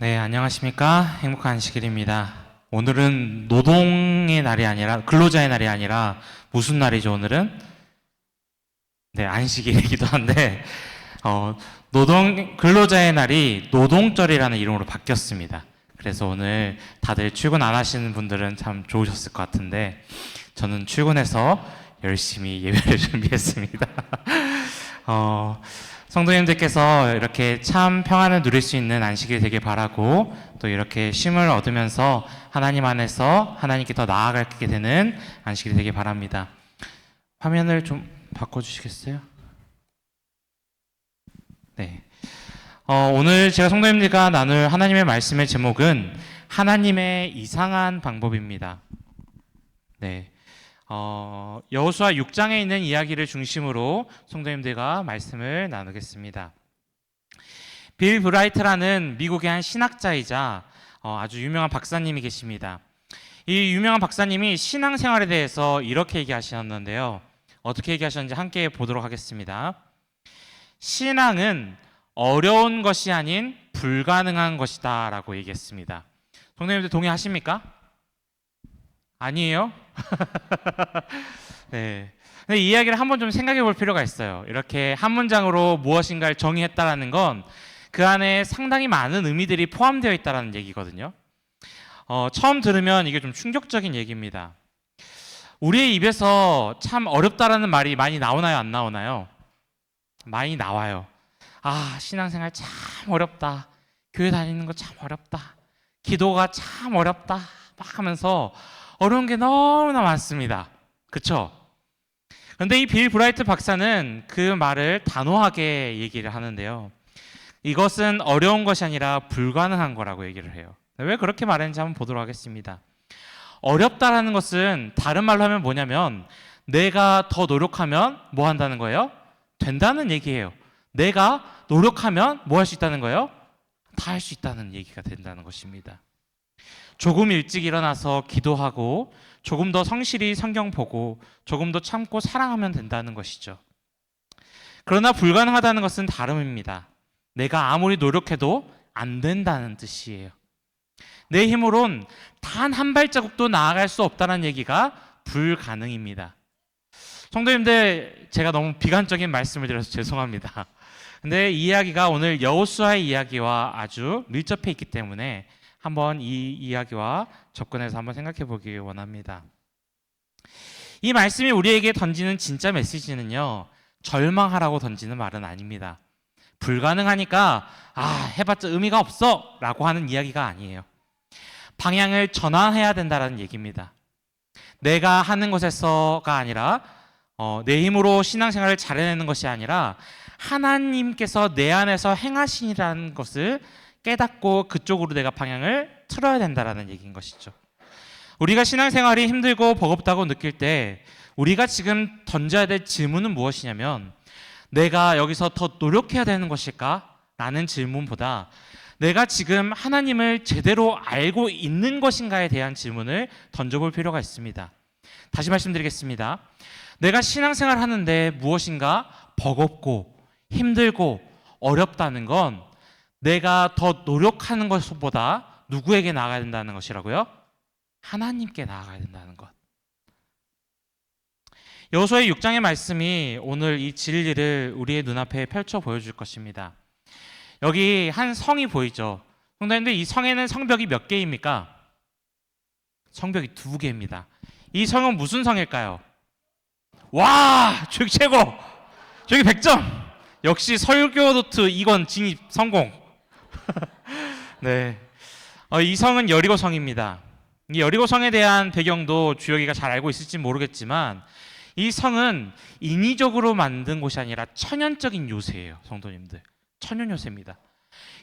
네, 안녕하십니까. 행복한 안식일입니다. 오늘은 노동의 날이 아니라, 근로자의 날이 아니라, 무슨 날이죠, 오늘은? 네, 안식일이기도 한데, 근로자의 날이 노동절이라는 이름으로 바뀌었습니다. 그래서 오늘 다들 출근 안 하시는 분들은 참 좋으셨을 것 같은데, 저는 출근해서 열심히 예배를 준비했습니다. 성도님들께서 이렇게 참 평안을 누릴 수 있는 안식일이 되길 바라고, 또 이렇게 쉼을 얻으면서 하나님 안에서 하나님께 더 나아가게 되는 안식일이 되길 바랍니다. 화면을 좀 바꿔주시겠어요? 네. 오늘 제가 성도님들과 나눌 하나님의 말씀의 제목은 하나님의 이상한 방법입니다. 네. 여호수아 6장에 있는 이야기를 중심으로 성도님들과 말씀을 나누겠습니다. 빌 브라이트라는 미국의 한 신학자이자 아주 유명한 박사님이 계십니다. 이 유명한 박사님이 신앙생활에 대해서 이렇게 얘기하셨는데요. 어떻게 얘기하셨는지 함께 보도록 하겠습니다. 신앙은 어려운 것이 아닌 불가능한 것이다 라고 얘기했습니다. 성도님들 동의하십니까? 아니에요? 네. 근데 이 이야기를 한번 좀 생각해 볼 필요가 있어요. 이렇게 한 문장으로 무엇인가를 정의했다라는 건 그 안에 상당히 많은 의미들이 포함되어 있다는 얘기거든요. 처음 들으면 이게 좀 충격적인 얘기입니다. 우리의 입에서 참 어렵다라는 말이 많이 나오나요? 안 나오나요? 많이 나와요. 아, 신앙생활 참 어렵다. 교회 다니는 거 참 어렵다. 기도가 참 어렵다. 막 하면서 어려운 게 너무나 많습니다. 그렇죠? 그런데 이 빌 브라이트 박사는 그 말을 단호하게 얘기를 하는데요. 이것은 어려운 것이 아니라 불가능한 거라고 얘기를 해요. 왜 그렇게 말했는지 한번 보도록 하겠습니다. 어렵다라는 것은 다른 말로 하면 뭐냐면 내가 더 노력하면 뭐 한다는 거예요? 된다는 얘기예요. 내가 노력하면 뭐 할 수 있다는 거예요? 다 할 수 있다는 얘기가 된다는 것입니다. 조금 일찍 일어나서 기도하고 조금 더 성실히 성경 보고 조금 더 참고 사랑하면 된다는 것이죠. 그러나 불가능하다는 것은 다름입니다. 내가 아무리 노력해도 안 된다는 뜻이에요. 내 힘으론 단 한 발자국도 나아갈 수 없다는 얘기가 불가능입니다. 성도님들, 제가 너무 비관적인 말씀을 드려서 죄송합니다. 근데 이 이야기가 오늘 여호수아의 이야기와 아주 밀접해 있기 때문에 한번 이 이야기와 접근해서 한번 생각해 보기 원합니다. 이 말씀이 우리에게 던지는 진짜 메시지는요, 절망하라고 던지는 말은 아닙니다. 불가능하니까 해봤자 의미가 없어 라고 하는 이야기가 아니에요. 방향을 전환해야 된다는 얘기입니다. 내가 하는 것에서가 아니라 내 힘으로 신앙생활을 잘해내는 것이 아니라 하나님께서 내 안에서 행하시니라는 것을 깨닫고 그쪽으로 내가 방향을 틀어야 된다는 얘기인 것이죠. 우리가 신앙생활이 힘들고 버겁다고 느낄 때 우리가 지금 던져야 될 질문은 무엇이냐면 내가 여기서 더 노력해야 되는 것일까? 라는 질문보다 내가 지금 하나님을 제대로 알고 있는 것인가에 대한 질문을 던져볼 필요가 있습니다. 다시 말씀드리겠습니다. 내가 신앙생활 하는데 무엇인가 버겁고 힘들고 어렵다는 건 내가 더 노력하는 것보다 누구에게 나아가야 된다는 것이라고요? 하나님께 나아가야 된다는 것. 여호수아의 6장의 말씀이 오늘 이 진리를 우리의 눈앞에 펼쳐 보여줄 것입니다. 여기 한 성이 보이죠? 성도님들, 이 성에는 성벽이 몇 개입니까? 성벽이 2개입니다. 이 성은 무슨 성일까요? 와! 저기 최고! 저기 100점! 역시 설교노트 2권 진입 성공! 네. 이 성은 여리고 성입니다. 이 여리고 성에 대한 배경도 주혁이가 잘 알고 있을지 모르겠지만 이 성은 인위적으로 만든 곳이 아니라 천연적인 요새예요. 성도님들, 천연 요새입니다.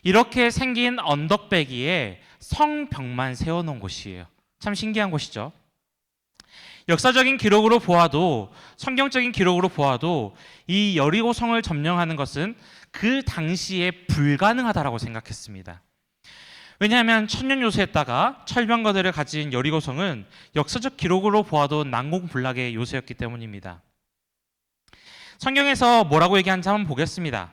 이렇게 생긴 언덕배기에 성벽만 세워놓은 곳이에요. 참 신기한 곳이죠. 역사적인 기록으로 보아도, 성경적인 기록으로 보아도 이 여리고 성을 점령하는 것은 그 당시에 불가능하다라고 생각했습니다. 왜냐하면 천년 요새에다가 철병거들을 가진 여리고성은 역사적 기록으로 보아도 난공불락의 요새였기 때문입니다. 성경에서 뭐라고 얘기하는지 한번 보겠습니다.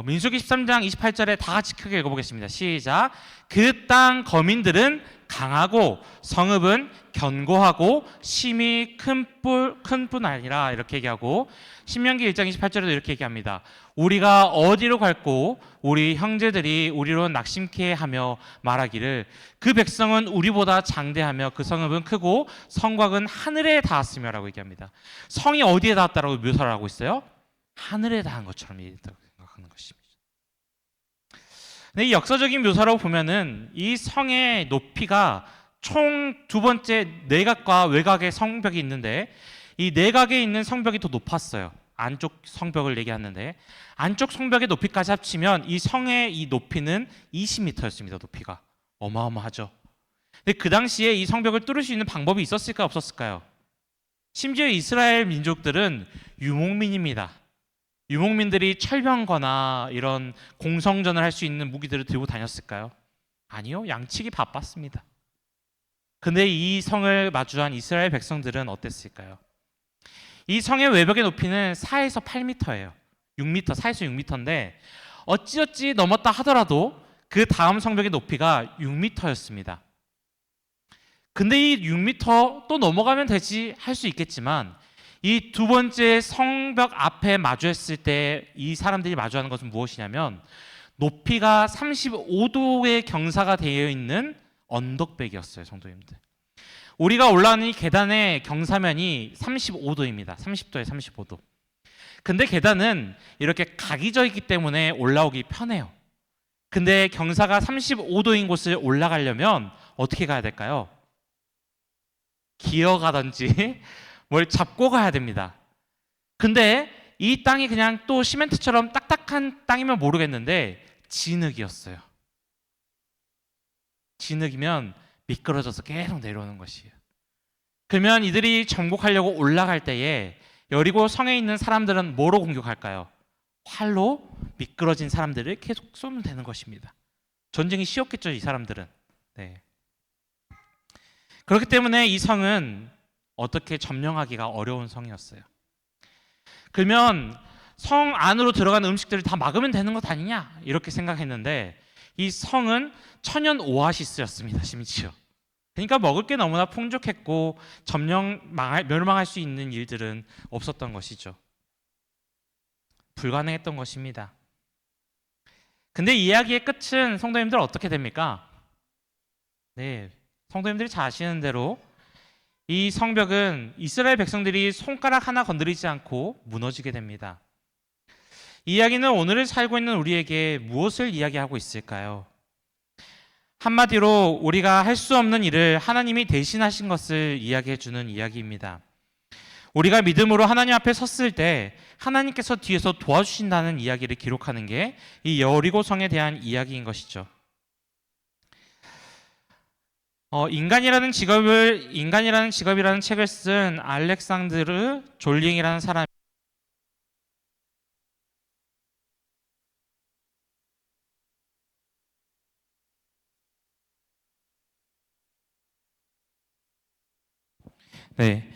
민수기 13장 28절에 다 같이 크게 읽어보겠습니다. 시작. 그 땅 거민들은 강하고 성읍은 견고하고 심히 큰뿐 아니라 이렇게 얘기하고, 신명기 1장 28절에도 이렇게 얘기합니다. 우리가 어디로 갈고 우리 형제들이 우리로 낙심케 하며 말하기를 그 백성은 우리보다 장대하며 그 성읍은 크고 성곽은 하늘에 닿았으며 라고 얘기합니다. 성이 어디에 닿았다라고 묘사를 하고 있어요? 하늘에 닿은 것처럼 얘기했다고 생각하는 것입니다. 근데 이 역사적인 묘사로 보면은 이 성의 높이가 총 두 번째 내각과 외곽의 성벽이 있는데, 이 내각에 있는 성벽이 더 높았어요. 안쪽 성벽을 얘기하는데, 안쪽 성벽의 높이까지 합치면 이 성의 이 높이는 20m였습니다. 높이가 어마어마하죠. 근데 그 당시에 이 성벽을 뚫을 수 있는 방법이 있었을까요, 없었을까요? 심지어 이스라엘 민족들은 유목민입니다. 유목민들이 철병거나 이런 공성전을 할 수 있는 무기들을 들고 다녔을까요? 아니요, 양치기 바빴습니다. 근데 이 성을 마주한 이스라엘 백성들은 어땠을까요? 이 성의 외벽의 높이는 4에서 8m예요. 6m, 4에서 6m인데 어찌어찌 넘었다 하더라도 그 다음 성벽의 높이가 6m였습니다. 근데 이 6m 또 넘어가면 되지 할 수 있겠지만, 이 두 번째 성벽 앞에 마주했을 때 이 사람들이 마주하는 것은 무엇이냐면, 높이가 35도의 경사가 되어 있는 언덕백이었어요. 성도님들, 우리가 올라가는 이 계단의 경사면이 35도입니다. 30도에 35도. 근데 계단은 이렇게 각이 져 있기 때문에 올라오기 편해요. 근데 경사가 35도인 곳을 올라가려면 어떻게 가야 될까요? 기어가든지 뭘 잡고 가야 됩니다. 근데 이 땅이 그냥 또 시멘트처럼 딱딱한 땅이면 모르겠는데 진흙이었어요. 진흙이면 미끄러져서 계속 내려오는 것이에요. 그러면 이들이 정복하려고 올라갈 때에 여리고 성에 있는 사람들은 뭐로 공격할까요? 활로 미끄러진 사람들을 계속 쏘면 되는 것입니다. 전쟁이 쉬웠겠죠, 이 사람들은. 네. 그렇기 때문에 이 성은 어떻게 점령하기가 어려운 성이었어요. 그러면 성 안으로 들어가는 음식들을 다 막으면 되는 것 아니냐, 이렇게 생각했는데, 이 성은 천연 오아시스였습니다. 심지어. 그러니까 먹을 게 너무나 풍족했고 멸망할 수 있는 일들은 없었던 것이죠. 불가능했던 것입니다. 근데 이야기의 끝은 성도님들 어떻게 됩니까? 네, 성도님들이 잘 아시는 대로 이 성벽은 이스라엘 백성들이 손가락 하나 건드리지 않고 무너지게 됩니다. 이 이야기는 오늘을 살고 있는 우리에게 무엇을 이야기하고 있을까요? 한마디로 우리가 할 수 없는 일을 하나님이 대신하신 것을 이야기해 주는 이야기입니다. 우리가 믿음으로 하나님 앞에 섰을 때 하나님께서 뒤에서 도와주신다는 이야기를 기록하는 게 이 여리고 성에 대한 이야기인 것이죠. 인간이라는 직업이라는 책을 쓴 알렉산드르 졸링이라는 사람이 네,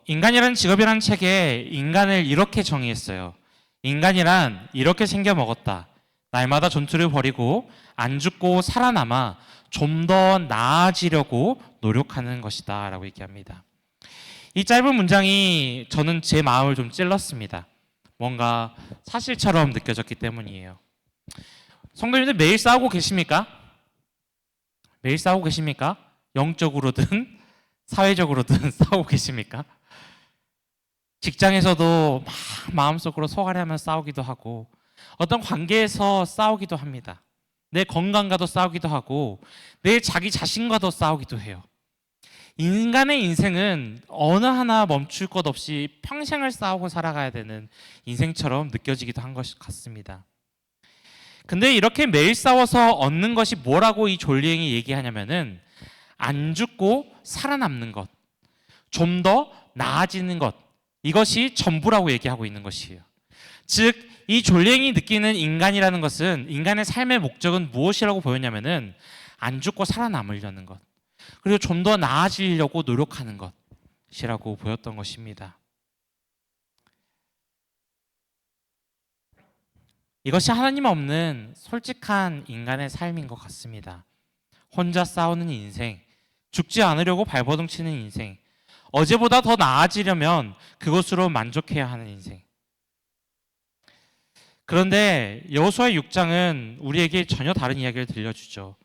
인간이라는 직업이라는 책에 인간을 이렇게 정의했어요. 인간이란 이렇게 생겨 먹었다. 날마다 전투를 벌이고 안 죽고 살아남아 좀 더 나아지려고 노력하는 것이다 라고 얘기합니다. 이 짧은 문장이 저는 제 마음을 좀 찔렀습니다. 뭔가 사실처럼 느껴졌기 때문이에요. 성도님들 매일 싸우고 계십니까? 매일 싸우고 계십니까? 영적으로든 사회적으로든 싸우고 계십니까? 직장에서도 막 마음속으로 소갈이하며 싸우기도 하고, 어떤 관계에서 싸우기도 합니다. 내 건강과도 싸우기도 하고 내 자기 자신과도 싸우기도 해요. 인간의 인생은 어느 하나 멈출 것 없이 평생을 싸우고 살아가야 되는 인생처럼 느껴지기도 한 것 같습니다. 근데 이렇게 매일 싸워서 얻는 것이 뭐라고 이 졸리행이 얘기하냐면은, 안 죽고 살아남는 것, 좀 더 나아지는 것, 이것이 전부라고 얘기하고 있는 것이에요. 즉 이 졸랭이 느끼는 인간이라는 것은, 인간의 삶의 목적은 무엇이라고 보였냐면은 안 죽고 살아남으려는 것, 그리고 좀 더 나아지려고 노력하는 것이라고 보였던 것입니다. 이것이 하나님 없는 솔직한 인간의 삶인 것 같습니다. 혼자 싸우는 인생, 죽지 않으려고 발버둥 치는 인생, 어제보다 더 나아지려면 그것으로 만족해야 하는 인생. 그런데 여호수아 6장은 우리에게 전혀 다른 이야기를 들려주죠.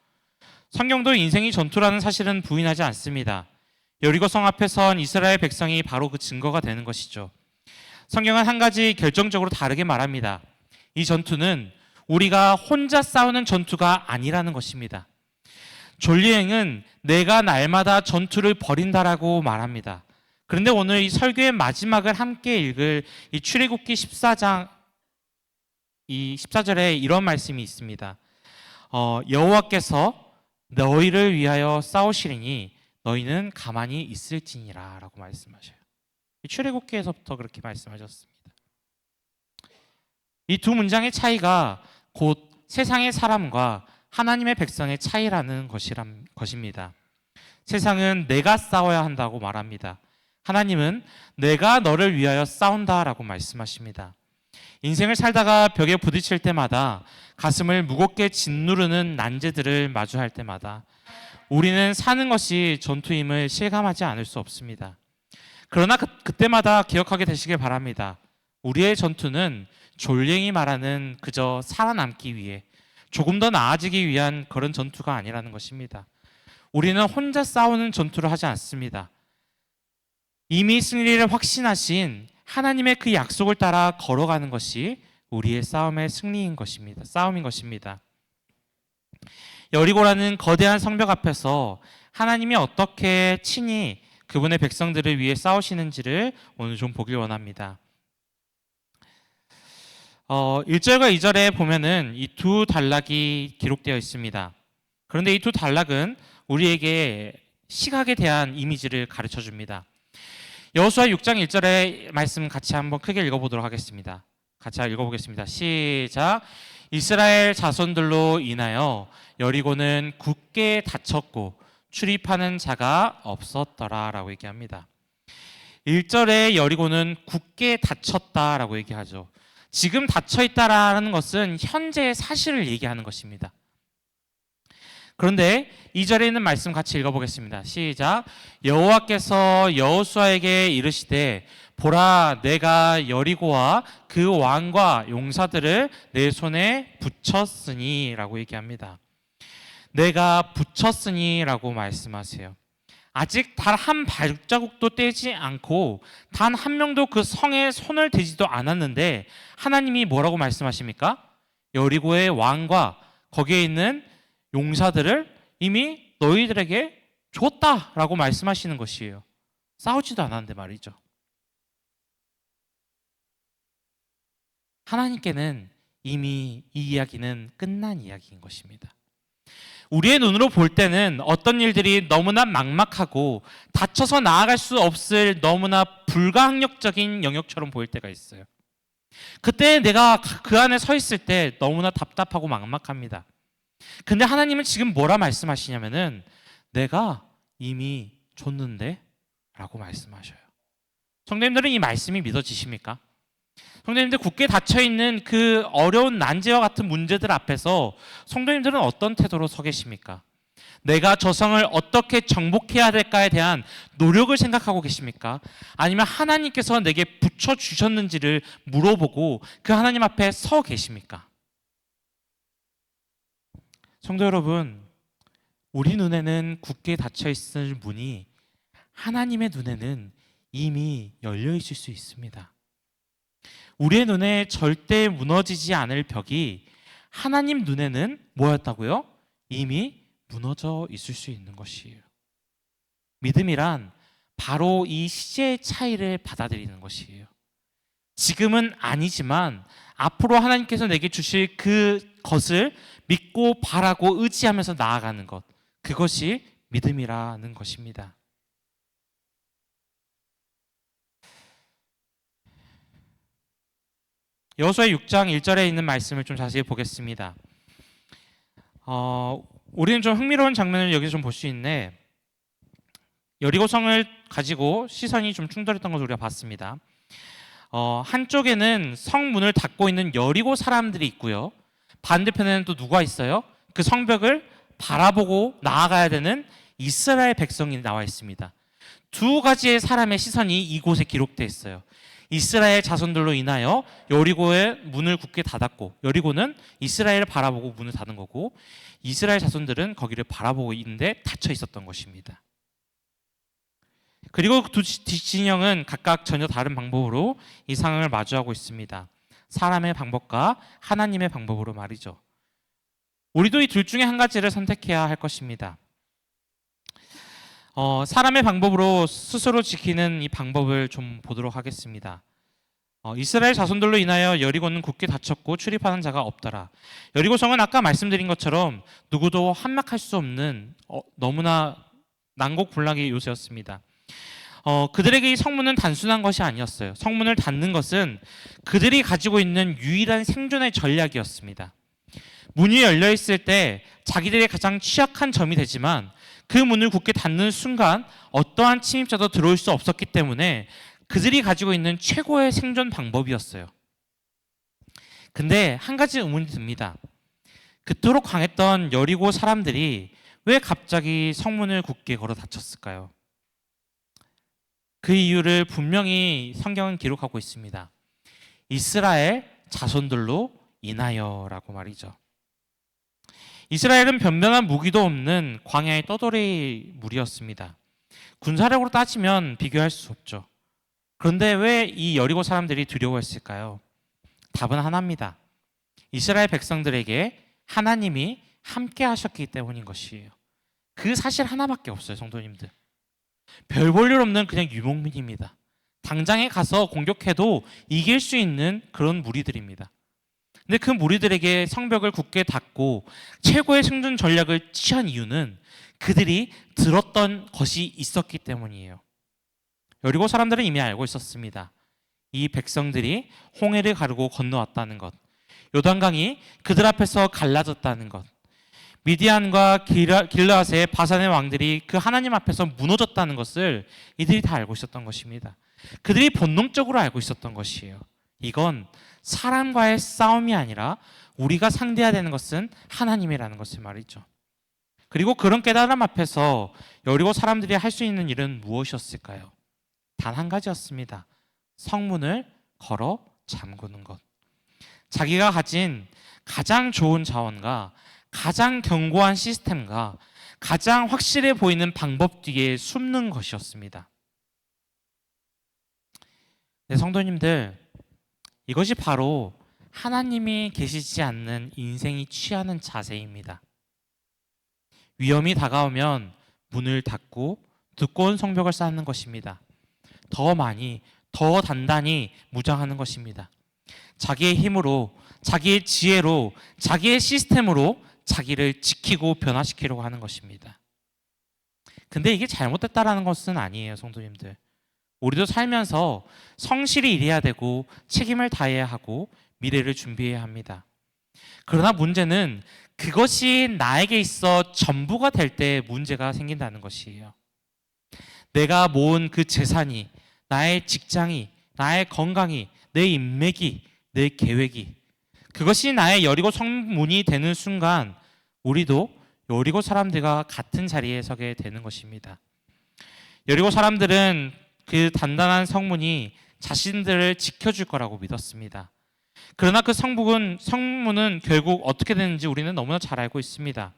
성경도 인생이 전투라는 사실은 부인하지 않습니다. 여리고 성 앞에 선 이스라엘 백성이 바로 그 증거가 되는 것이죠. 성경은 한 가지 결정적으로 다르게 말합니다. 이 전투는 우리가 혼자 싸우는 전투가 아니라는 것입니다. 존리행은 내가 날마다 전투를 벌인다라고 말합니다. 그런데 오늘 이 설교의 마지막을 함께 읽을 이 출애굽기 14장 이 14절에 이런 말씀이 있습니다. 여호와께서 너희를 위하여 싸우시리니 너희는 가만히 있을지니라 라고 말씀하셔요. 출애굽기에서부터 그렇게 말씀하셨습니다. 이 두 문장의 차이가 곧 세상의 사람과 하나님의 백성의 차이라는 것입니다. 세상은 내가 싸워야 한다고 말합니다. 하나님은 내가 너를 위하여 싸운다라고 말씀하십니다. 인생을 살다가 벽에 부딪힐 때마다 가슴을 무겁게 짓누르는 난제들을 마주할 때마다 우리는 사는 것이 전투임을 실감하지 않을 수 없습니다. 그러나 그때마다 기억하게 되시길 바랍니다. 우리의 전투는 졸랭이 말하는 그저 살아남기 위해 조금 더 나아지기 위한 그런 전투가 아니라는 것입니다. 우리는 혼자 싸우는 전투를 하지 않습니다. 이미 승리를 확신하신 하나님의 그 약속을 따라 걸어가는 것이 우리의 싸움의 승리인 것입니다. 싸움인 것입니다. 여리고라는 거대한 성벽 앞에서 하나님이 어떻게 친히 그분의 백성들을 위해 싸우시는지를 오늘 좀 보길 원합니다. 1절과 2절에 보면은 이 두 단락이 기록되어 있습니다. 그런데 이 두 단락은 우리에게 시각에 대한 이미지를 가르쳐 줍니다. 여호수아 6장 1절의 말씀 같이 한번 크게 읽어보도록 하겠습니다. 같이 읽어보겠습니다. 시작. 이스라엘 자손들로 인하여 여리고는 굳게 닫혔고 출입하는 자가 없었더라 라고 얘기합니다. 1절에 여리고는 굳게 닫혔다라고 얘기하죠. 지금 닫혀있다라는 것은 현재의 사실을 얘기하는 것입니다. 그런데 2절에 있는 말씀 같이 읽어보겠습니다. 시작. 여호와께서 여호수아에게 이르시되 보라 내가 여리고와 그 왕과 용사들을 내 손에 붙였으니 라고 얘기합니다. 내가 붙였으니 라고 말씀하세요. 아직 단 한 발자국도 떼지 않고 단 한 명도 그 성에 손을 대지도 않았는데 하나님이 뭐라고 말씀하십니까? 여리고의 왕과 거기에 있는 용사들을 이미 너희들에게 줬다라고 말씀하시는 것이에요. 싸우지도 않았는데 말이죠. 하나님께는 이미 이 이야기는 끝난 이야기인 것입니다. 우리의 눈으로 볼 때는 어떤 일들이 너무나 막막하고 닥쳐서 나아갈 수 없을 너무나 불가항력적인 영역처럼 보일 때가 있어요. 그때 내가 그 안에 서 있을 때 너무나 답답하고 막막합니다. 근데 하나님은 지금 뭐라 말씀하시냐면은 내가 이미 줬는데 라고 말씀하셔요. 성도님들은 이 말씀이 믿어지십니까? 성도님들 굳게 닫혀있는 그 어려운 난제와 같은 문제들 앞에서 성도님들은 어떤 태도로 서 계십니까? 내가 저 성을 어떻게 정복해야 될까에 대한 노력을 생각하고 계십니까? 아니면 하나님께서 내게 붙여주셨는지를 물어보고 그 하나님 앞에 서 계십니까? 성도 여러분, 우리 눈에는 굳게 닫혀있을 문이 하나님의 눈에는 이미 열려있을 수 있습니다. 우리의 눈에 절대 무너지지 않을 벽이 하나님 눈에는 뭐였다고요? 이미 무너져 있을 수 있는 것이에요. 믿음이란 바로 이 시제의 차이를 받아들이는 것이에요. 지금은 아니지만 앞으로 하나님께서 내게 주실 그것을 믿고 바라고 의지하면서 나아가는 것, 그것이 믿음이라는 것입니다. 여호수아 6장 1절에 있는 말씀을 좀 자세히 보겠습니다. 우리는 좀 흥미로운 장면을 여기서 좀 볼 수 있는데 여리고성을 가지고 시선이 좀 충돌했던 것을 우리가 봤습니다. 한쪽에는 성문을 닫고 있는 여리고 사람들이 있고요. 반대편에는 또 누가 있어요? 그 성벽을 바라보고 나아가야 되는 이스라엘 백성이 나와 있습니다. 두 가지의 사람의 시선이 이곳에 기록되어 있어요. 이스라엘 자손들로 인하여 여리고의 문을 굳게 닫았고, 여리고는 이스라엘을 바라보고 문을 닫은 거고, 이스라엘 자손들은 거기를 바라보고 있는데 닫혀 있었던 것입니다. 그리고 두 진영은 각각 전혀 다른 방법으로 이 상황을 마주하고 있습니다. 사람의 방법과 하나님의 방법으로 말이죠. 우리도 이 둘 중에 한 가지를 선택해야 할 것입니다. 사람의 방법으로 스스로 지키는 이 방법을 좀 보도록 하겠습니다. 이스라엘 자손들로 인하여 여리고는 굳게 닫혔고 출입하는 자가 없더라. 여리고성은 아까 말씀드린 것처럼 누구도 함락할 수 없는 너무나 난곡불락의 요새였습니다. 그들에게 이 성문은 단순한 것이 아니었어요. 성문을 닫는 것은 그들이 가지고 있는 유일한 생존의 전략이었습니다. 문이 열려 있을 때 자기들의 가장 취약한 점이 되지만 그 문을 굳게 닫는 순간 어떠한 침입자도 들어올 수 없었기 때문에 그들이 가지고 있는 최고의 생존 방법이었어요. 근데 한 가지 의문이 듭니다. 그토록 강했던 여리고 사람들이 왜 갑자기 성문을 굳게 걸어 닫혔을까요? 그 이유를 분명히 성경은 기록하고 있습니다. 이스라엘 자손들로 인하여라고 말이죠. 이스라엘은 변변한 무기도 없는 광야의 떠돌이 무리였습니다. 군사력으로 따지면 비교할 수 없죠. 그런데 왜 이 여리고 사람들이 두려워했을까요? 답은 하나입니다. 이스라엘 백성들에게 하나님이 함께 하셨기 때문인 것이에요. 그 사실 하나밖에 없어요, 성도님들. 별 볼 일 없는 그냥 유목민입니다. 당장에 가서 공격해도 이길 수 있는 그런 무리들입니다. 근데 그 무리들에게 성벽을 굳게 닫고 최고의 생존 전략을 취한 이유는 그들이 들었던 것이 있었기 때문이에요. 여리고 사람들은 이미 알고 있었습니다. 이 백성들이 홍해를 가르고 건너왔다는 것, 요단강이 그들 앞에서 갈라졌다는 것, 미디안과 길르앗의 바산의 왕들이 그 하나님 앞에서 무너졌다는 것을 이들이 다 알고 있었던 것입니다. 그들이 본능적으로 알고 있었던 것이에요. 이건 사람과의 싸움이 아니라 우리가 상대해야 되는 것은 하나님이라는 것을 말이죠. 그리고 그런 깨달음 앞에서 여리고 사람들이 할 수 있는 일은 무엇이었을까요? 단 한 가지였습니다. 성문을 걸어 잠그는 것. 자기가 가진 가장 좋은 자원과 가장 견고한 시스템과 가장 확실해 보이는 방법 뒤에 숨는 것이었습니다. 네, 성도님들, 이것이 바로 하나님이 계시지 않는 인생이 취하는 자세입니다. 위험이 다가오면 문을 닫고 두꺼운 성벽을 쌓는 것입니다. 더 많이, 더 단단히 무장하는 것입니다. 자기의 힘으로, 자기의 지혜로, 자기의 시스템으로 자기를 지키고 변화시키려고 하는 것입니다. 근데 이게 잘못됐다라는 것은 아니에요, 성도님들. 우리도 살면서 성실히 일해야 되고 책임을 다해야 하고 미래를 준비해야 합니다. 그러나 문제는 그것이 나에게 있어 전부가 될 때 문제가 생긴다는 것이에요. 내가 모은 그 재산이, 나의 직장이, 나의 건강이, 내 인맥이, 내 계획이, 그것이 나의 여리고 성문이 되는 순간 우리도 여리고 사람들과 같은 자리에 서게 되는 것입니다. 여리고 사람들은 그 단단한 성문이 자신들을 지켜줄 거라고 믿었습니다. 그러나 그 성문은 결국 어떻게 되는지 우리는 너무나 잘 알고 있습니다.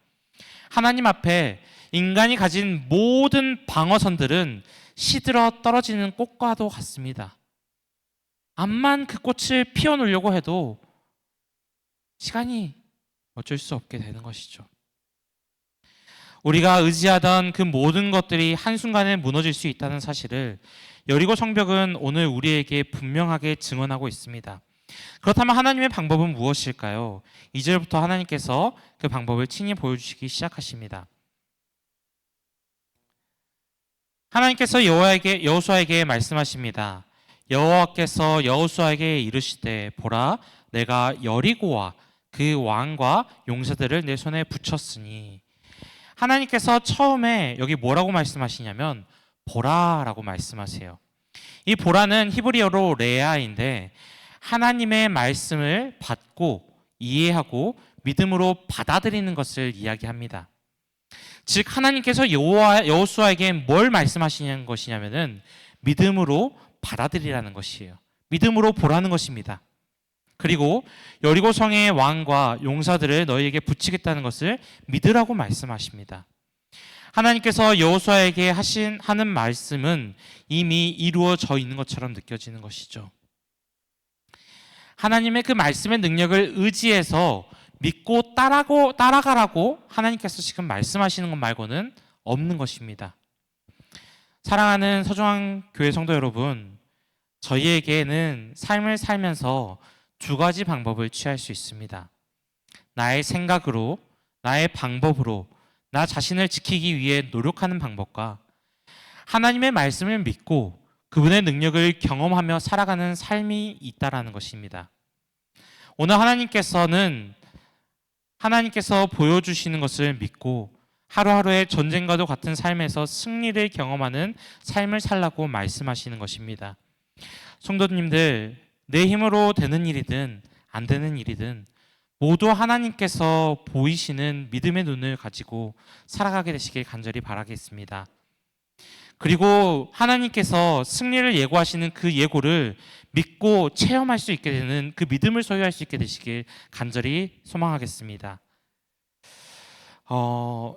하나님 앞에 인간이 가진 모든 방어선들은 시들어 떨어지는 꽃과도 같습니다. 암만 그 꽃을 피워놓으려고 해도 시간이 어쩔 수 없게 되는 것이죠. 우리가 의지하던 그 모든 것들이 한순간에 무너질 수 있다는 사실을 여리고 성벽은 오늘 우리에게 분명하게 증언하고 있습니다. 그렇다면 하나님의 방법은 무엇일까요? 2절부터 하나님께서 그 방법을 친히 보여주시기 시작하십니다. 하나님께서 여호수아에게 말씀하십니다. 여호와께서 여호수아에게 이르시되 보라, 내가 여리고와 그 왕과 용사들을 내 손에 붙였으니. 하나님께서 처음에 여기 뭐라고 말씀하시냐면 보라라고 말씀하세요. 이 보라는 히브리어로 레아인데 하나님의 말씀을 받고 이해하고 믿음으로 받아들이는 것을 이야기합니다. 즉 하나님께서 여호수아에게 뭘 말씀하시는 것이냐면은 믿음으로 받아들이라는 것이에요. 믿음으로 보라는 것입니다. 그리고 여리고 성의 왕과 용사들을 너희에게 붙이겠다는 것을 믿으라고 말씀하십니다. 하나님께서 여호수아에게 하는 말씀은 이미 이루어져 있는 것처럼 느껴지는 것이죠. 하나님의 그 말씀의 능력을 의지해서 믿고 따라가라고 하나님께서 지금 말씀하시는 것 말고는 없는 것입니다. 사랑하는 서중한 교회 성도 여러분, 저희에게는 삶을 살면서 두 가지 방법을 취할 수 있습니다. 나의 생각으로, 나의 방법으로 나 자신을 지키기 위해 노력하는 방법과 하나님의 말씀을 믿고 그분의 능력을 경험하며 살아가는 삶이 있다라는 것입니다. 오늘 하나님께서 보여주시는 것을 믿고 하루하루의 전쟁과도 같은 삶에서 승리를 경험하는 삶을 살라고 말씀하시는 것입니다. 성도님들, 내 힘으로 되는 일이든 안 되는 일이든 모두 하나님께서 보이시는 믿음의 눈을 가지고 살아가게 되시길 간절히 바라겠습니다. 그리고 하나님께서 승리를 예고하시는 그 예고를 믿고 체험할 수 있게 되는 그 믿음을 소유할 수 있게 되시길 간절히 소망하겠습니다.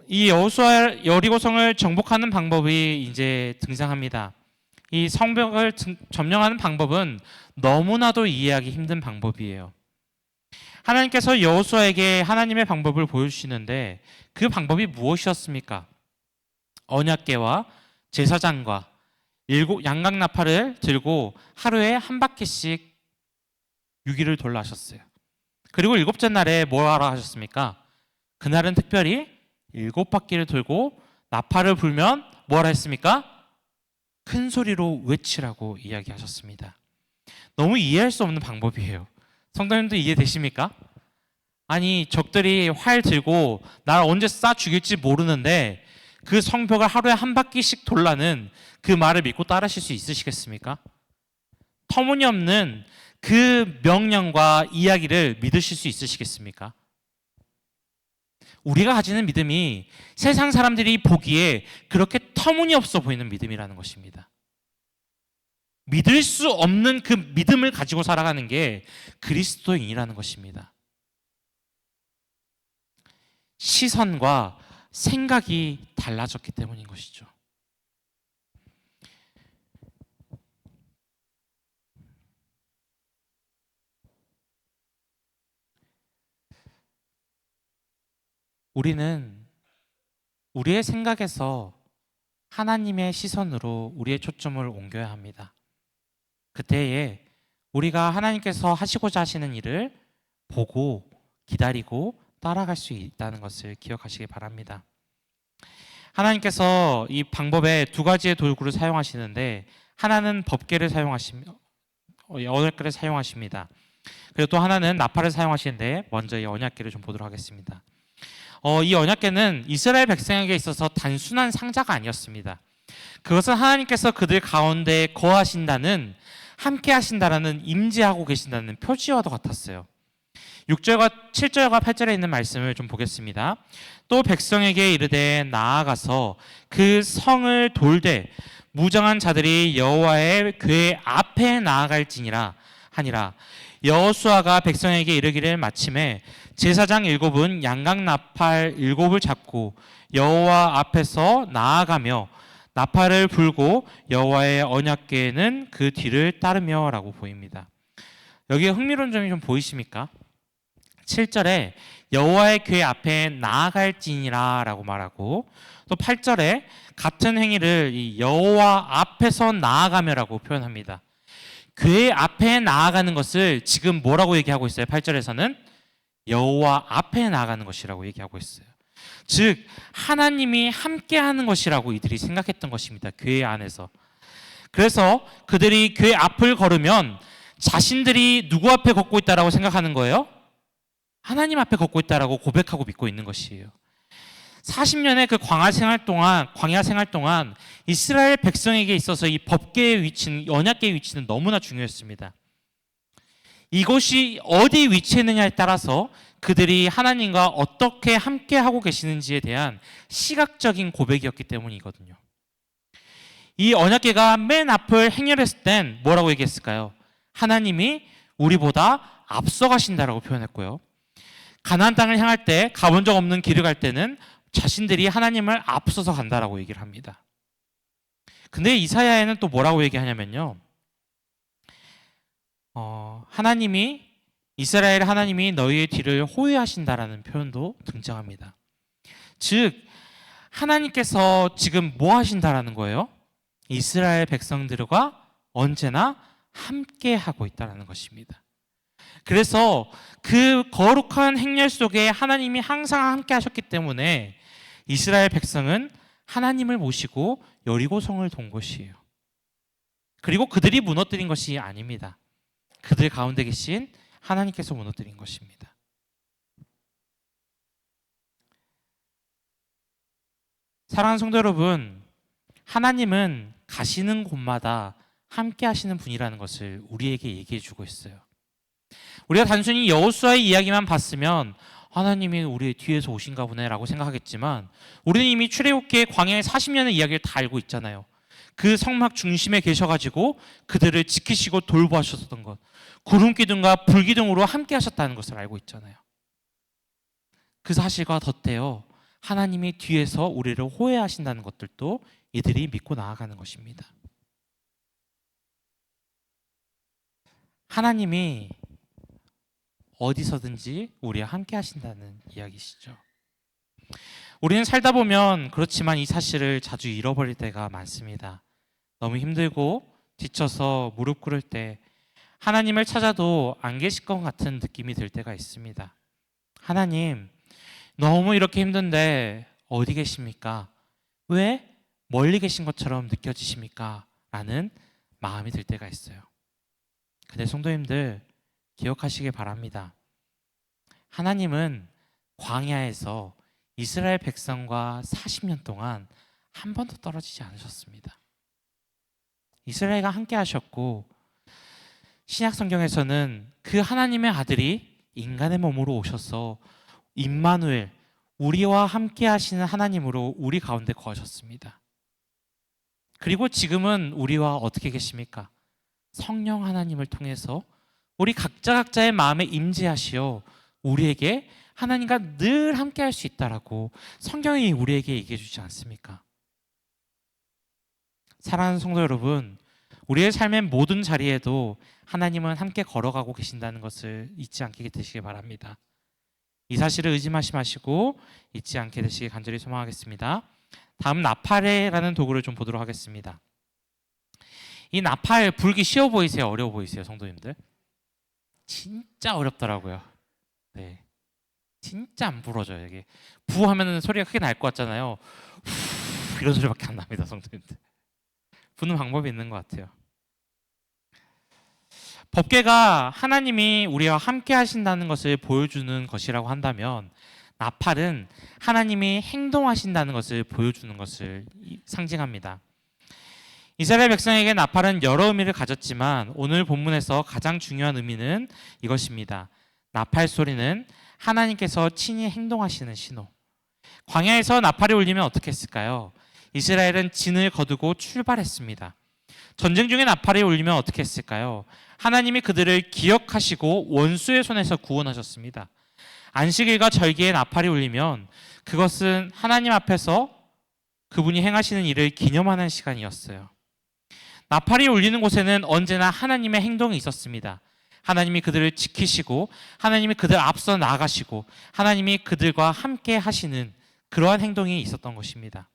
이 여호수아 여리고성을 정복하는 방법이 이제 등장합니다. 이 성벽을 점령하는 방법은 너무나도 이해하기 힘든 방법이에요. 하나님께서 여호수아에게 하나님의 방법을 보여주시는데 그 방법이 무엇이었습니까? 언약궤와 제사장과 양각나팔을 들고 하루에 한 바퀴씩 6일을 돌라 하셨어요. 그리고 7째 날에 뭐하러 하셨습니까? 그날은 특별히 7바퀴를 돌고 나팔을 불면 뭐하라 했습니까? 큰 소리로 외치라고 이야기하셨습니다. 너무 이해할 수 없는 방법이에요. 성도님도 이해되십니까? 아니, 적들이 활 들고 나를 언제 쏴 죽일지 모르는데 그 성벽을 하루에 한 바퀴씩 돌라는 그 말을 믿고 따르실 수 있으시겠습니까? 터무니없는 그 명령과 이야기를 믿으실 수 있으시겠습니까? 우리가 가지는 믿음이 세상 사람들이 보기에 그렇게 터무니없어 보이는 믿음이라는 것입니다. 믿을 수 없는 그 믿음을 가지고 살아가는 게 그리스도인이라는 것입니다. 시선과 생각이 달라졌기 때문인 것이죠. 우리는 우리의 생각에서 하나님의 시선으로 우리의 초점을 옮겨야 합니다. 그때에 우리가 하나님께서 하시고자 하시는 일을 보고 기다리고 따라갈 수 있다는 것을 기억하시기 바랍니다. 하나님께서 이 방법에 두 가지의 도구를 사용하시는데 하나는 법궤를 사용하시며 언약궤를 사용하십니다. 그리고 또 하나는 나팔을 사용하시는데 먼저 이 언약궤를 좀 보도록 하겠습니다. 이 언약궤는 이스라엘 백성에게 있어서 단순한 상자가 아니었습니다. 그것은 하나님께서 그들 가운데 거하신다는, 함께 하신다라는, 임재하고 계신다는 표지와도 같았어요. 6절과 7절과 8절에 있는 말씀을 좀 보겠습니다. 또 백성에게 이르되 나아가서 그 성을 돌되 무장한 자들이 여호와의 궤 앞에 나아갈지니라 하니라. 여호수아가 백성에게 이르기를 마침에 제사장 7은 양각나팔 7을 잡고 여호와 앞에서 나아가며 나팔을 불고 여호와의 언약궤는 그 뒤를 따르며라고 보입니다. 여기에 흥미로운 점이 좀 보이십니까? 7절에 여호와의 궤 앞에 나아갈지니라 라고 말하고, 또 8절에 같은 행위를 이 여호와 앞에서 나아가며라고 표현합니다. 궤 앞에 나아가는 것을 지금 뭐라고 얘기하고 있어요? 8절에서는 여호와 앞에 나아가는 것이라고 얘기하고 있어요. 즉 하나님이 함께하는 것이라고 이들이 생각했던 것입니다. 궤 안에서. 그래서 그들이 궤 앞을 걸으면 자신들이 누구 앞에 걷고 있다라고 생각하는 거예요? 하나님 앞에 걷고 있다라고 고백하고 믿고 있는 것이에요. 40년의 그 광야 생활 동안 이스라엘 백성에게 있어서 이 법계의 위치는, 언약계의 위치는 너무나 중요했습니다. 이곳이 어디 위치했느냐에 따라서 그들이 하나님과 어떻게 함께 하고 계시는지에 대한 시각적인 고백이었기 때문이거든요. 이 언약궤가 맨 앞을 행렬했을 땐 뭐라고 얘기했을까요? 하나님이 우리보다 앞서가신다라고 표현했고요. 가나안 땅을 향할 때, 가본 적 없는 길을 갈 때는 자신들이 하나님을 앞서서 간다라고 얘기를 합니다. 근데 이사야에는 또 뭐라고 얘기하냐면요, 이스라엘 하나님이 너희의 뒤를 호위하신다라는 표현도 등장합니다. 즉, 하나님께서 지금 뭐 하신다라는 거예요? 이스라엘 백성들과 언제나 함께 하고 있다는 것입니다. 그래서 그 거룩한 행렬 속에 하나님이 항상 함께 하셨기 때문에 이스라엘 백성은 하나님을 모시고 여리고성을 돈 것이에요. 그리고 그들이 무너뜨린 것이 아닙니다. 그들 가운데 계신 하나님께서 무너뜨린 것입니다. 사랑하는 성도 여러분, 하나님은 가시는 곳마다 함께 하시는 분이라는 것을 우리에게 얘기해 주고 있어요. 우리가 단순히 여호수아의 이야기만 봤으면 하나님이 우리 뒤에서 오신가 보네라고 생각하겠지만, 우리는 이미 출애굽기의 광야의 40년의 이야기를 다 알고 있잖아요. 그 성막 중심에 계셔가지고 그들을 지키시고 돌보셨던 것, 구름 기둥과 불 기둥으로 함께 하셨다는 것을 알고 있잖아요. 그 사실과 덧대어 하나님이 뒤에서 우리를 호혜하신다는 것들도 이들이 믿고 나아가는 것입니다. 하나님이 어디서든지 우리와 함께 하신다는 이야기시죠. 우리는 살다 보면 그렇지만 이 사실을 자주 잃어버릴 때가 많습니다. 너무 힘들고 지쳐서 무릎 꿇을 때 하나님을 찾아도 안 계실 것 같은 느낌이 들 때가 있습니다. 하나님, 너무 이렇게 힘든데 어디 계십니까? 왜 멀리 계신 것처럼 느껴지십니까? 라는 마음이 들 때가 있어요. 근데 성도님들, 기억하시길 바랍니다. 하나님은 광야에서 이스라엘 백성과 40년 동안 한 번도 떨어지지 않으셨습니다. 이스라엘과 함께 하셨고, 신약 성경에서는 그 하나님의 아들이 인간의 몸으로 오셔서 임마누엘, 우리와 함께 하시는 하나님으로 우리 가운데 거하셨습니다. 그리고 지금은 우리와 어떻게 계십니까? 성령 하나님을 통해서 우리 각자의 마음에 임재하시어 우리에게 하나님과 늘 함께 할 수 있다라고 성경이 우리에게 얘기해 주지 않습니까? 사랑하는 성도 여러분, 우리의 삶의 모든 자리에도 하나님은 함께 걸어가고 계신다는 것을 잊지 않게 되시길 바랍니다. 이 사실을 의심하지 마시고 잊지 않게 되시길 간절히 소망하겠습니다. 다음 나팔이라는 도구를 좀 보도록 하겠습니다. 이 나팔 불기 쉬워 보이세요? 어려워 보이세요, 성도님들? 진짜 어렵더라고요. 네, 진짜 안 불어져요. 이게 부 하면은 소리가 크게 날 것 같잖아요. 후, 이런 소리밖에 안 납니다, 성도님들. 부는 방법이 있는 것 같아요. 법궤가 하나님이 우리와 함께 하신다는 것을 보여주는 것이라고 한다면, 나팔은 하나님이 행동하신다는 것을 보여주는 것을 상징합니다. 이스라엘 백성에게 나팔은 여러 의미를 가졌지만 오늘 본문에서 가장 중요한 의미는 이것입니다. 나팔 소리는 하나님께서 친히 행동하시는 신호. 광야에서 나팔이 울리면 어떻게 했을까요? 이스라엘은 진을 거두고 출발했습니다. 전쟁 중에 나팔이 울리면 어떻게 했을까요? 하나님이 그들을 기억하시고 원수의 손에서 구원하셨습니다. 안식일과 절기에 나팔이 울리면 그것은 하나님 앞에서 그분이 행하시는 일을 기념하는 시간이었어요. 나팔이 울리는 곳에는 언제나 하나님의 행동이 있었습니다. 하나님이 그들을 지키시고 하나님이 그들 앞서 나아가시고 하나님이 그들과 함께 하시는 그러한 행동이 있었던 것입니다.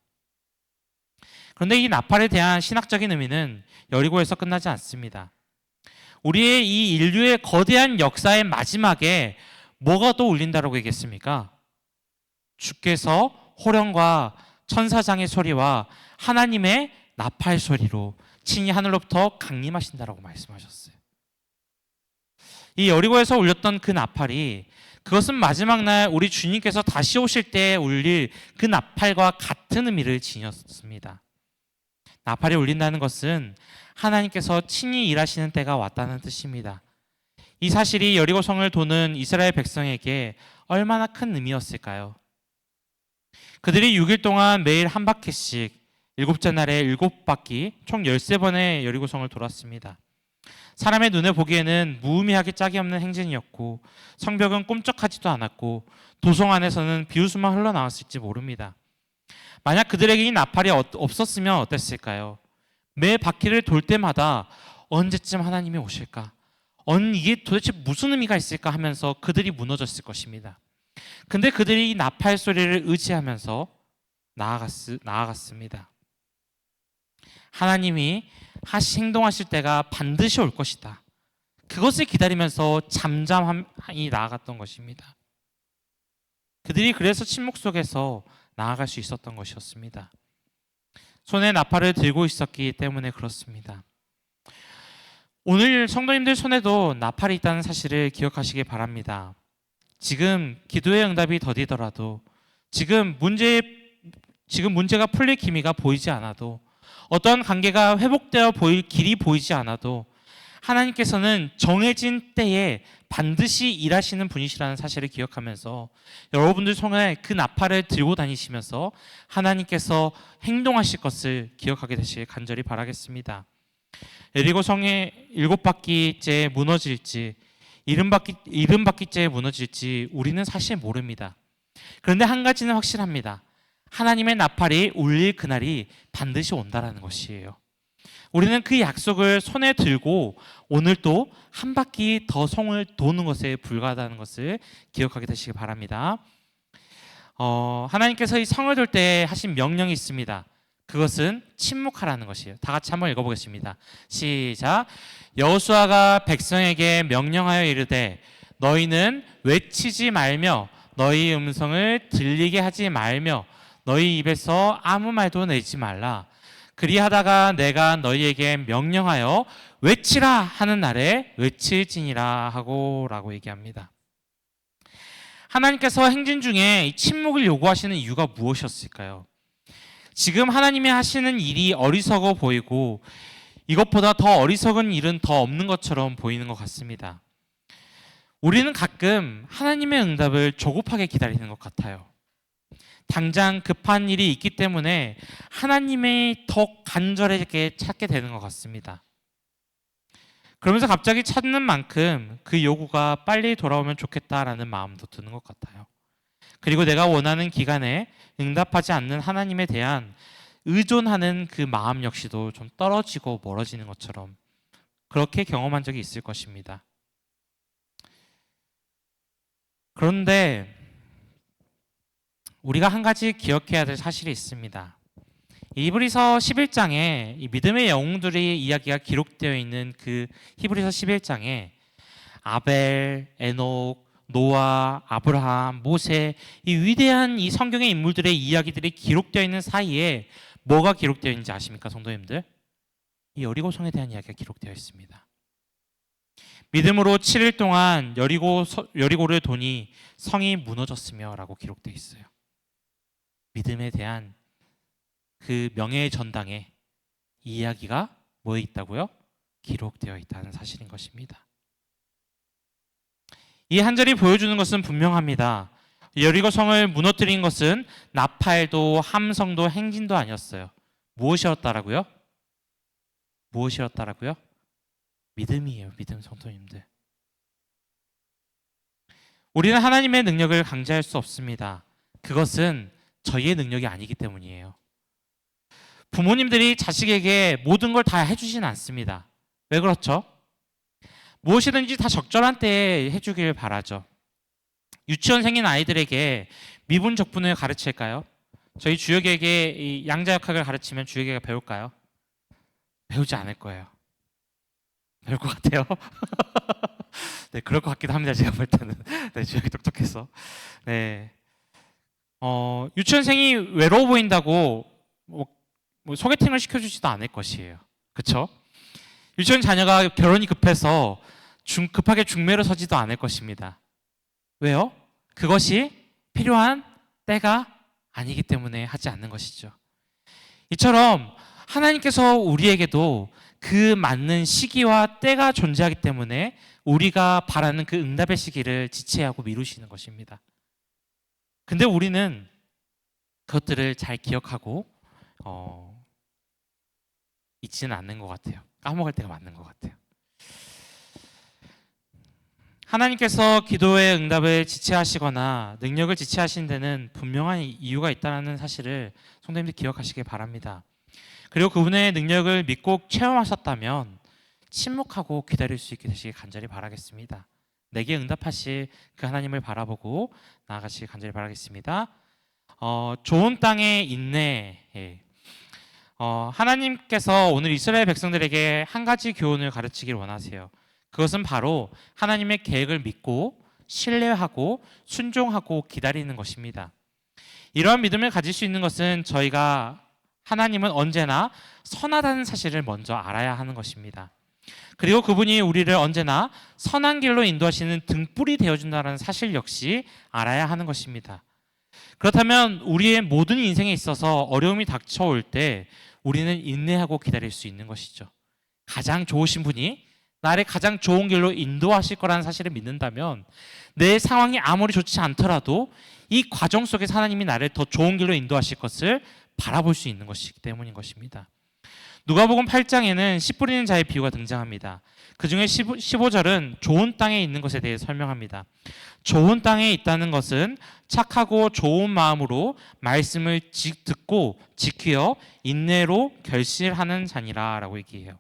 그런데 이 나팔에 대한 신학적인 의미는 여리고에서 끝나지 않습니다. 우리의 이 인류의 거대한 역사의 마지막에 뭐가 또 울린다라고 얘기했습니까? 주께서 호령과 천사장의 소리와 하나님의 나팔 소리로 친히 하늘로부터 강림하신다라고 말씀하셨어요. 이 여리고에서 울렸던 그 나팔이 그것은 마지막 날 우리 주님께서 다시 오실 때 울릴 그 나팔과 같은 의미를 지녔습니다. 나팔이 울린다는 것은 하나님께서 친히 일하시는 때가 왔다는 뜻입니다. 이 사실이 여리고성을 도는 이스라엘 백성에게 얼마나 큰 의미였을까요? 그들이 6일 동안 매일 한 바퀴씩 7째 날에 7바퀴 총 13번의 여리고성을 돌았습니다. 사람의 눈에 보기에는 무의미하게 짝이 없는 행진이었고 성벽은 꿈쩍하지도 않았고 도성 안에서는 비웃음만 흘러나왔을지 모릅니다. 만약 그들에게 이 나팔이 없었으면 어땠을까요? 매 바퀴를 돌 때마다 언제쯤 하나님이 오실까? 이게 도대체 무슨 의미가 있을까 하면서 그들이 무너졌을 것입니다. 근데 그들이 이 나팔 소리를 의지하면서 나아갔습니다. 하나님이 행동하실 때가 반드시 올 것이다. 그것을 기다리면서 잠잠히 나아갔던 것입니다. 그들이 그래서 침묵 속에서 나아갈 수 있었던 것이었습니다. 손에 나팔을 들고 있었기 때문에 그렇습니다. 오늘 성도님들 손에도 나팔이 있다는 사실을 기억하시기 바랍니다. 지금 기도의 응답이 더디더라도 지금 문제가 풀릴 기미가 보이지 않아도 어떤 관계가 회복되어 보일 길이 보이지 않아도 하나님께서는 정해진 때에 반드시 일하시는 분이시라는 사실을 기억하면서 여러분들 손에 그 나팔을 들고 다니시면서 하나님께서 행동하실 것을 기억하게 되시길 간절히 바라겠습니다. 여리고성의 7바퀴째 무너질지 70바퀴째 무너질지 우리는 사실 모릅니다. 그런데 한 가지는 확실합니다. 하나님의 나팔이 울릴 그날이 반드시 온다라는 것이에요. 우리는 그 약속을 손에 들고 오늘 또 한 바퀴 더 성을 도는 것에 불과하다는 것을 기억하게 되시기 바랍니다. 하나님께서 이 성을 돌 때 하신 명령이 있습니다. 그것은 침묵하라는 것이에요. 다 같이 한번 읽어보겠습니다. 시작. 여호수아가 백성에게 명령하여 이르되 너희는 외치지 말며 너희 음성을 들리게 하지 말며 너희 입에서 아무 말도 내지 말라. 그리하다가 내가 너희에게 명령하여 외치라 하는 날에 외칠지니라 하고 라고 얘기합니다. 하나님께서 행진 중에 이 침묵을 요구하시는 이유가 무엇이었을까요? 지금 하나님이 하시는 일이 어리석어 보이고 이것보다 더 어리석은 일은 더 없는 것처럼 보이는 것 같습니다. 우리는 가끔 하나님의 응답을 조급하게 기다리는 것 같아요. 당장 급한 일이 있기 때문에 하나님의 더 간절하게 찾게 되는 것 같습니다. 그러면서 갑자기 찾는 만큼 그 요구가 빨리 돌아오면 좋겠다라는 마음도 드는 것 같아요. 그리고 내가 원하는 기간에 응답하지 않는 하나님에 대한 의존하는 그 마음 역시도 좀 떨어지고 멀어지는 것처럼 그렇게 경험한 적이 있을 것입니다. 그런데 우리가 한 가지 기억해야 될 사실이 있습니다. 히브리서 11장에 이 믿음의 영웅들의 이야기가 기록되어 있는 그 히브리서 11장에 아벨, 에녹, 노아, 아브라함, 모세 이 위대한 이 성경의 인물들의 이야기들이 기록되어 있는 사이에 뭐가 기록되어 있는지 아십니까, 성도님들? 이 여리고성에 대한 이야기가 기록되어 있습니다. 믿음으로 7일 동안 여리고를 도니 성이 무너졌으며 라고 기록되어 있어요. 믿음에 대한 그 명예의 전당에 이 이야기가 뭐에 있다고요? 기록되어 있다는 사실인 것입니다. 이 한 절이 보여주는 것은 분명합니다. 여리고성을 무너뜨린 것은 나팔도 함성도 행진도 아니었어요. 무엇이었다라고요? 무엇이었다라고요? 믿음이에요. 믿음, 성도님들. 우리는 하나님의 능력을 강제할 수 없습니다. 그것은 저희의 능력이 아니기 때문이에요. 부모님들이 자식에게 모든 걸 다 해주진 않습니다. 왜 그렇죠? 무엇이든지 다 적절한 때에 해주길 바라죠. 유치원생인 아이들에게 미분적분을 가르칠까요? 저희 주역에게 이 양자역학을 가르치면 주역이가 배울까요? 배우지 않을 거예요. 배울 것 같아요. 네, 그럴 것 같기도 합니다. 제가 볼 때는. 네, 주역이 똑똑해서. 네. 유치원생이 외로워 보인다고 뭐 소개팅을 시켜주지도 않을 것이에요. 그렇죠? 유치원 자녀가 결혼이 급해서 급하게 중매로 서지도 않을 것입니다. 왜요? 그것이 필요한 때가 아니기 때문에 하지 않는 것이죠. 이처럼 하나님께서 우리에게도 그 맞는 시기와 때가 존재하기 때문에 우리가 바라는 그 응답의 시기를 지체하고 미루시는 것입니다. 근데 우리는 그것들을 잘 기억하고 잊지는 않는 것 같아요. 까먹을 때가 맞는 것 같아요. 하나님께서 기도의 응답을 지체하시거나 능력을 지체하신 데는 분명한 이유가 있다는 사실을 성도님들 기억하시길 바랍니다. 그리고 그분의 능력을 믿고 체험하셨다면 침묵하고 기다릴 수 있게 되시길 간절히 바라겠습니다. 내게 응답하실 그 하나님을 바라보고 나아가시길 간절히 바라겠습니다. 좋은 땅의 인내. 하나님께서 오늘 이스라엘 백성들에게 한 가지 교훈을 가르치길 원하세요. 그것은 바로 하나님의 계획을 믿고 신뢰하고 순종하고 기다리는 것입니다. 이러한 믿음을 가질 수 있는 것은 저희가 하나님은 언제나 선하다는 사실을 먼저 알아야 하는 것입니다. 그리고 그분이 우리를 언제나 선한 길로 인도하시는 등불이 되어준다는 사실 역시 알아야 하는 것입니다. 그렇다면 우리의 모든 인생에 있어서 어려움이 닥쳐올 때 우리는 인내하고 기다릴 수 있는 것이죠. 가장 좋으신 분이 나를 가장 좋은 길로 인도하실 거라는 사실을 믿는다면 내 상황이 아무리 좋지 않더라도 이 과정 속에서 하나님이 나를 더 좋은 길로 인도하실 것을 바라볼 수 있는 것이기 때문인 것입니다. 누가복음 8장에는 씨 뿌리는 자의 비유가 등장합니다. 그 중에 15절은 좋은 땅에 있는 것에 대해 설명합니다. 좋은 땅에 있다는 것은 착하고 좋은 마음으로 말씀을 듣고 지키어 인내로 결실하는 자니라 라고 얘기해요.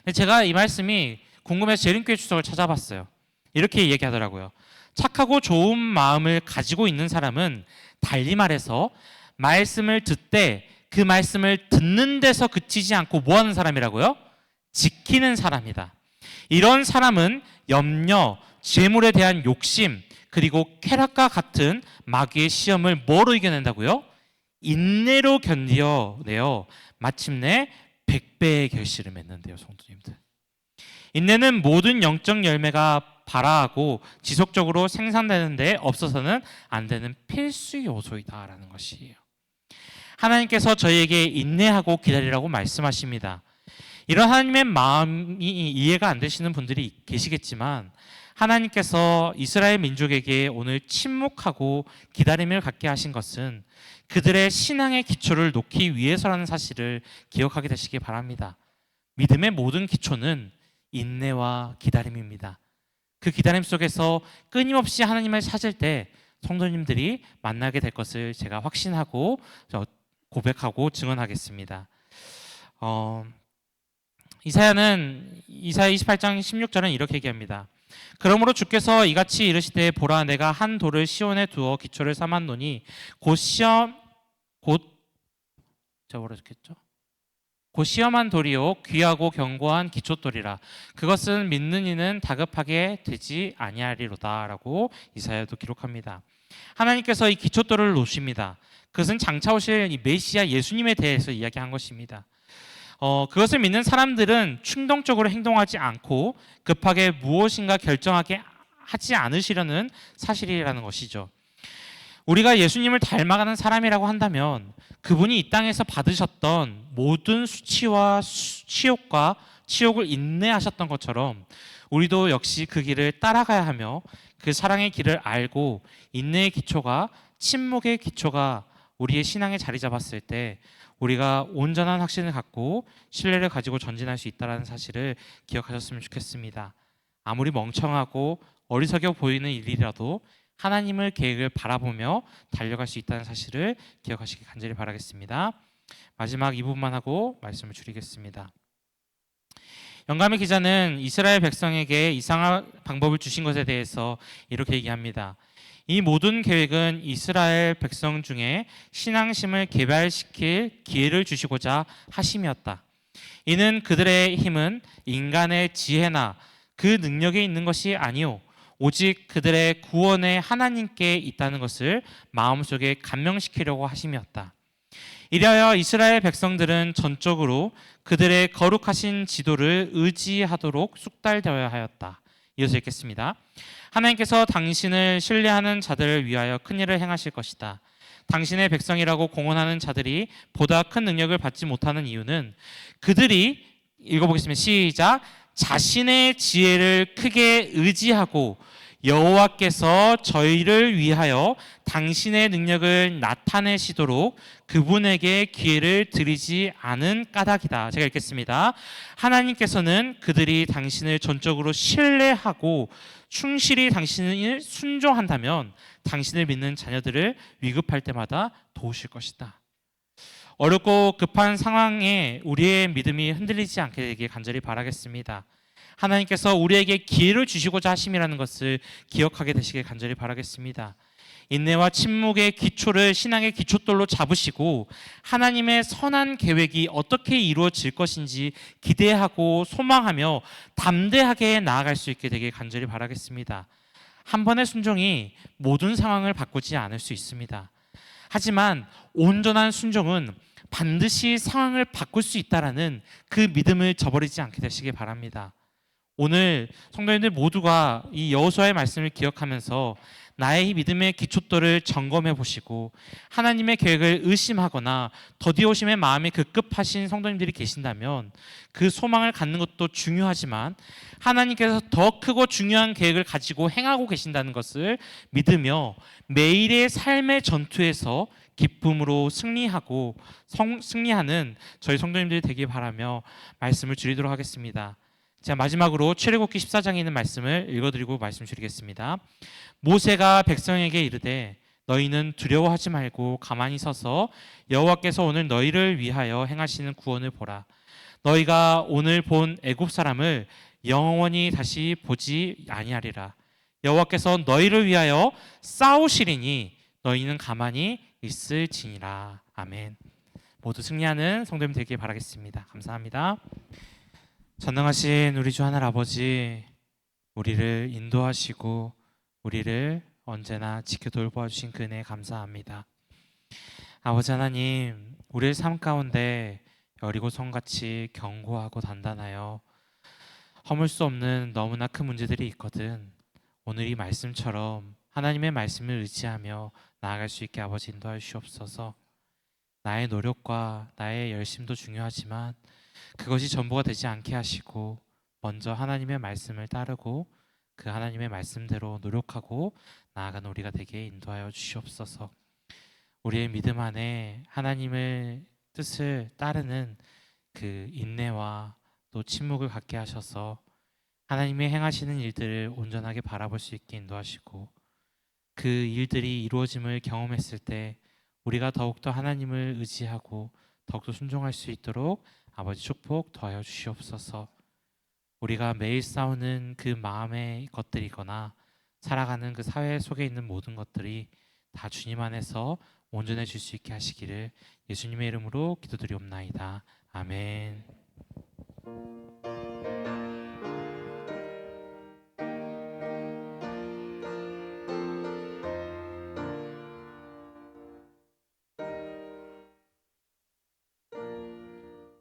근데 제가 이 말씀이 궁금해서 재림교회 주석을 찾아봤어요. 이렇게 얘기하더라고요. 착하고 좋은 마음을 가지고 있는 사람은 달리 말해서 말씀을 듣되 그 말씀을 듣는 데서 그치지 않고 뭐 하는 사람이라고요? 지키는 사람이다. 이런 사람은 염려, 재물에 대한 욕심, 그리고 쾌락과 같은 마귀의 시험을 뭐로 이겨낸다고요? 인내로 견뎌내어 마침내 100배의 결실을 맺는데요, 성도님들. 인내는 모든 영적 열매가 발화하고 지속적으로 생산되는 데 없어서는 안 되는 필수 요소이다라는 것이에요. 하나님께서 저희에게 인내하고 기다리라고 말씀하십니다. 이런 하나님의 마음이 이해가 안 되시는 분들이 계시겠지만 하나님께서 이스라엘 민족에게 오늘 침묵하고 기다림을 갖게 하신 것은 그들의 신앙의 기초를 놓기 위해서라는 사실을 기억하게 되시기 바랍니다. 믿음의 모든 기초는 인내와 기다림입니다. 그 기다림 속에서 끊임없이 하나님을 찾을 때 성도님들이 만나게 될 것을 제가 확신하고 고백하고 증언하겠습니다. 이사야 28장 16절은 이렇게 얘기합니다. 그러므로 주께서 이같이 이르시되 보라 내가 한 돌을 시온에 두어 기초를 삼았노니 곧 시험한 돌이요 귀하고 견고한 기초돌이라 그것은 믿는 이는 다급하게 되지 아니하리로다 라고 이사야도 기록합니다. 하나님께서 이 기초돌을 놓으십니다. 그것은 장차 오실 이 메시아 예수님에 대해서 이야기한 것입니다. 그것을 믿는 사람들은 충동적으로 행동하지 않고 급하게 무엇인가 결정하게 하지 않으시려는 사실이라는 것이죠. 우리가 예수님을 닮아가는 사람이라고 한다면 그분이 이 땅에서 받으셨던 모든 수치와 치욕과 치욕을 인내하셨던 것처럼 우리도 역시 그 길을 따라가야 하며 그 사랑의 길을 알고 인내의 기초가 침묵의 기초가 우리의 신앙에 자리 잡았을 때 우리가 온전한 확신을 갖고 신뢰를 가지고 전진할 수 있다는 사실을 기억하셨으면 좋겠습니다. 아무리 멍청하고 어리석여 보이는 일이라도 하나님의 계획을 바라보며 달려갈 수 있다는 사실을 기억하시기 간절히 바라겠습니다. 마지막 이 부분만 하고 말씀을 줄이겠습니다. 영감의 기자는 이스라엘 백성에게 이상한 방법을 주신 것에 대해서 이렇게 얘기합니다. 이 모든 계획은 이스라엘 백성 중에 신앙심을 개발시킬 기회를 주시고자 하심이었다. 이는 그들의 힘은 인간의 지혜나 그 능력에 있는 것이 아니오 오직 그들의 구원의 하나님께 있다는 것을 마음속에 감명시키려고 하심이었다. 이리하여 이스라엘 백성들은 전적으로 그들의 거룩하신 지도를 의지하도록 숙달되어야 하였다. 이어서 읽겠습니다. 하나님께서 당신을 신뢰하는 자들을 위하여 큰 일을 행하실 것이다. 당신의 백성이라고 공언하는 자들이 보다 큰 능력을 받지 못하는 이유는 그들이 읽어보겠습니다. 시작. 자신의 지혜를 크게 의지하고 여호와께서 저희를 위하여 당신의 능력을 나타내시도록 그분에게 기회를 드리지 않은 까닭이다. 제가 읽겠습니다. 하나님께서는 그들이 당신을 전적으로 신뢰하고 충실히 당신을 순종한다면 당신을 믿는 자녀들을 위급할 때마다 도우실 것이다. 어렵고 급한 상황에 우리의 믿음이 흔들리지 않게 되길 간절히 바라겠습니다. 하나님께서 우리에게 기회를 주시고자 하심이라는 것을 기억하게 되시길 간절히 바라겠습니다. 인내와 침묵의 기초를 신앙의 기초돌로 잡으시고 하나님의 선한 계획이 어떻게 이루어질 것인지 기대하고 소망하며 담대하게 나아갈 수 있게 되길 간절히 바라겠습니다. 한 번의 순종이 모든 상황을 바꾸지 않을 수 있습니다. 하지만 온전한 순종은 반드시 상황을 바꿀 수 있다라는 그 믿음을 저버리지 않게 되시길 바랍니다. 오늘 성도님들 모두가 이 여호수아의 말씀을 기억하면서 나의 믿음의 기초돌을 점검해 보시고 하나님의 계획을 의심하거나 더디오심의 마음이 급급하신 성도님들이 계신다면 그 소망을 갖는 것도 중요하지만 하나님께서 더 크고 중요한 계획을 가지고 행하고 계신다는 것을 믿으며 매일의 삶의 전투에서 기쁨으로 승리하는 저희 성도님들이 되길 바라며 말씀을 드리도록 하겠습니다. 자, 마지막으로 출애굽기 14장에 있는 말씀을 읽어드리고 말씀드리겠습니다. 모세가 백성에게 이르되 너희는 두려워하지 말고 가만히 서서 여호와께서 오늘 너희를 위하여 행하시는 구원을 보라. 너희가 오늘 본 애굽 사람을 영원히 다시 보지 아니하리라. 여호와께서 너희를 위하여 싸우시리니 너희는 가만히 있을지니라. 아멘. 모두 승리하는 성도님 되길 바라겠습니다. 감사합니다. 전능하신 우리 주 하늘 아버지, 우리를 인도하시고 우리를 언제나 지켜 돌보아주신 그 은혜에 감사합니다. 아버지 하나님, 우리의 삶 가운데 여리고 성같이 견고하고 단단하여 허물 수 없는 너무나 큰 문제들이 있거든. 오늘 이 말씀처럼 하나님의 말씀을 의지하며 나아갈 수 있게 아버지 인도하여 주옵소서. 나의 노력과 나의 열심도 중요하지만 그것이 전부가 되지 않게 하시고 먼저 하나님의 말씀을 따르고 그 하나님의 말씀대로 노력하고 나아가는 우리가 되게 인도하여 주시옵소서. 우리의 믿음 안에 하나님의 뜻을 따르는 그 인내와 또 침묵을 갖게 하셔서 하나님의 행하시는 일들을 온전하게 바라볼 수 있게 인도하시고 그 일들이 이루어짐을 경험했을 때 우리가 더욱더 하나님을 의지하고 더욱더 순종할 수 있도록 아버지 축복 더하여 주시옵소서. 우리가 매일 싸우는 그 마음의 것들이거나 살아가는 그 사회 속에 있는 모든 것들이 다 주님 안에서 온전해질 수 있게 하시기를 예수님의 이름으로 기도드리옵나이다. 아멘.